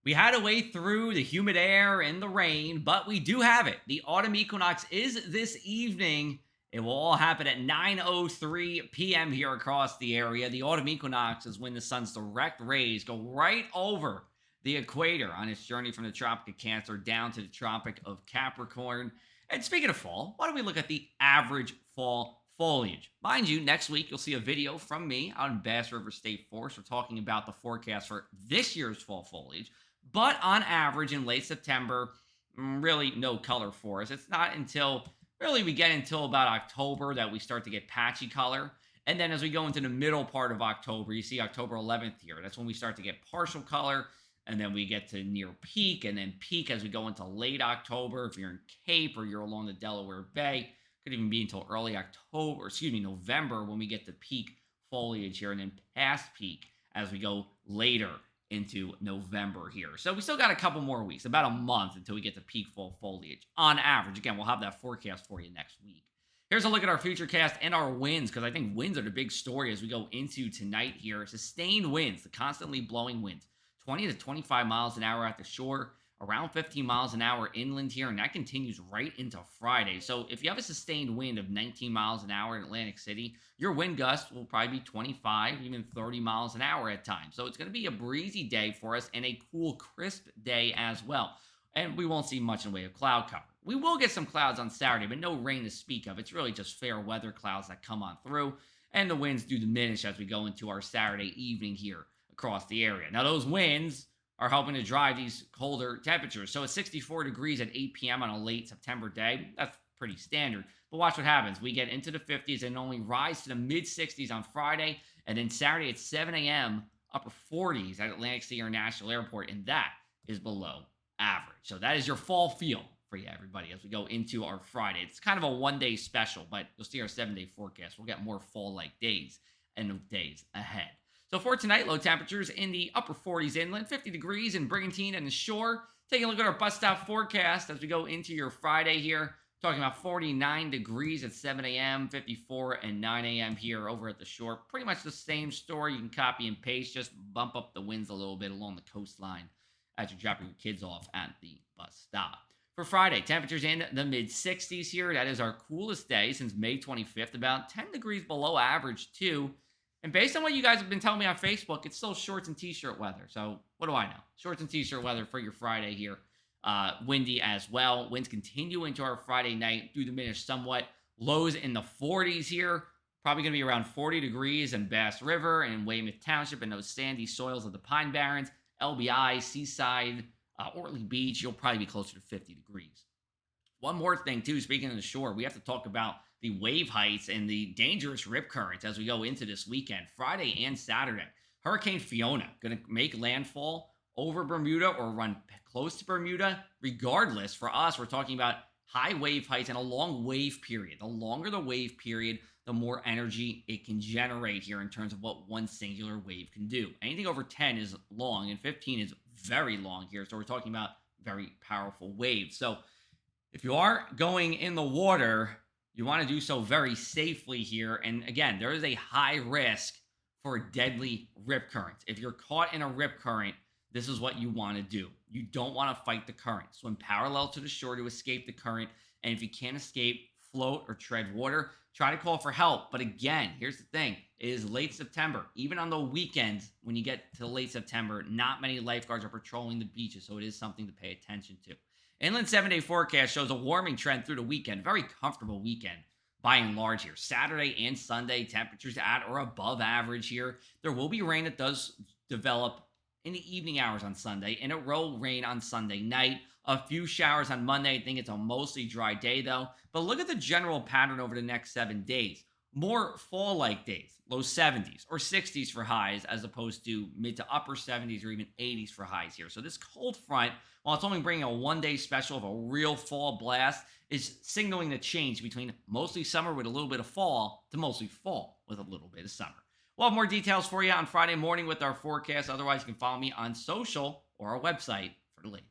We had to wade through the humid air and the rain, but we do have it. The autumn equinox is this evening. It will all happen at 9:03 p.m. here across the area. The autumn equinox is when the sun's direct rays go right over the equator on its journey from the Tropic of Cancer down to the Tropic of Capricorn. And speaking of fall, why don't we look at the average fall foliage? Mind you, next week you'll see a video from me out in Bass River State Forest. We're talking about the forecast for this year's fall foliage. But on average, in late September, really no color for us. It's not until really we get until about October that we start to get patchy color. And then as we go into the middle part of October, you see October 11th here. That's when we start to get partial color. And then we get to near peak and then peak as we go into late October. If you're in Cape or you're along the Delaware Bay, could even be until early October, excuse me, November when we get the peak foliage here and then past peak as we go later into November here. So we still got a couple more weeks, about a month until we get to peak fall foliage on average. Again, we'll have that forecast for you next week. Here's a look at our Futurecast and our winds, because I think winds are the big story as we go into tonight here. Sustained winds, the constantly blowing winds, 20 to 25 miles an hour at the shore, around 15 miles an hour inland here, and that continues right into Friday. So if you have a sustained wind of 19 miles an hour in Atlantic City, your wind gust will probably be 25, even 30 miles an hour at times. So it's going to be a breezy day for us and a cool, crisp day as well. And we won't see much in the way of cloud cover. We will get some clouds on Saturday, but no rain to speak of. It's really just fair weather clouds that come on through, and the winds do diminish as we go into our Saturday evening here across the area. Now, those winds are helping to drive these colder temperatures. So it's 64 degrees at 8 p.m. on a late September day. That's pretty standard. But watch what happens. We get into the 50s and only rise to the mid 60s on Friday. And then Saturday at 7 a.m., upper 40s at Atlantic City International Airport. And that is below average. So that is your fall feel for you, everybody, as we go into our Friday. It's kind of a one-day special, but you'll see our 7-day forecast. We'll get more fall-like days and the days ahead. So for tonight, low temperatures in the upper 40s inland, 50 degrees in Brigantine and the shore. Taking a look at our bus stop forecast as we go into your Friday here. Talking about 49 degrees at 7 a.m., 54 and 9 a.m. here over at the shore. Pretty much the same story. You can copy and paste, just bump up the winds a little bit along the coastline as you're dropping your kids off at the bus stop. For Friday, temperatures in the mid 60s here. That is our coolest day since May 25th, about 10 degrees below average, too. And based on what you guys have been telling me on Facebook, it's still shorts and t-shirt weather. So what do I know? Shorts and t-shirt weather for your Friday here. Windy as well. Winds continue into our Friday night. Do diminish somewhat. Lows in the 40s here. Probably going to be around 40 degrees in Bass River and Weymouth Township and those sandy soils of the Pine Barrens. LBI, Seaside, Ortley Beach, you'll probably be closer to 50 degrees. One more thing, too, speaking of the shore, we have to talk about the wave heights and the dangerous rip currents as we go into this weekend, Friday and Saturday. Hurricane Fiona going to make landfall over Bermuda or run close to Bermuda. Regardless, for us, we're talking about high wave heights and a long wave period. The longer the wave period, the more energy it can generate here in terms of what one singular wave can do. Anything over 10 is long, and 15 is very long here. So we're talking about very powerful waves. So if you are going in the water, you want to do so very safely here. And again, there is a high risk for deadly rip currents. If you're caught in a rip current, this is what you want to do. You don't want to fight the current. Swim parallel to the shore to escape the current. And if you can't escape, float or tread water. Try to call for help. But again, here's the thing. It is late September. Even on the weekends, when you get to late September, not many lifeguards are patrolling the beaches. So it is something to pay attention to. Inland 7-day forecast shows a warming trend through the weekend. Very comfortable weekend by and large here. Saturday and Sunday, temperatures at or above average here. There will be rain that does develop in the evening hours on Sunday, and it will rain on Sunday night. A few showers on Monday. I think it's a mostly dry day, though. But look at the general pattern over the next 7 days. More fall-like days, low 70s or 60s for highs, as opposed to mid to upper 70s or even 80s for highs here. So this cold front, while it's only bringing a one-day special of a real fall blast, is signaling the change between mostly summer with a little bit of fall to mostly fall with a little bit of summer. We'll have more details for you on Friday morning with our forecast. Otherwise, you can follow me on social or our website for the latest.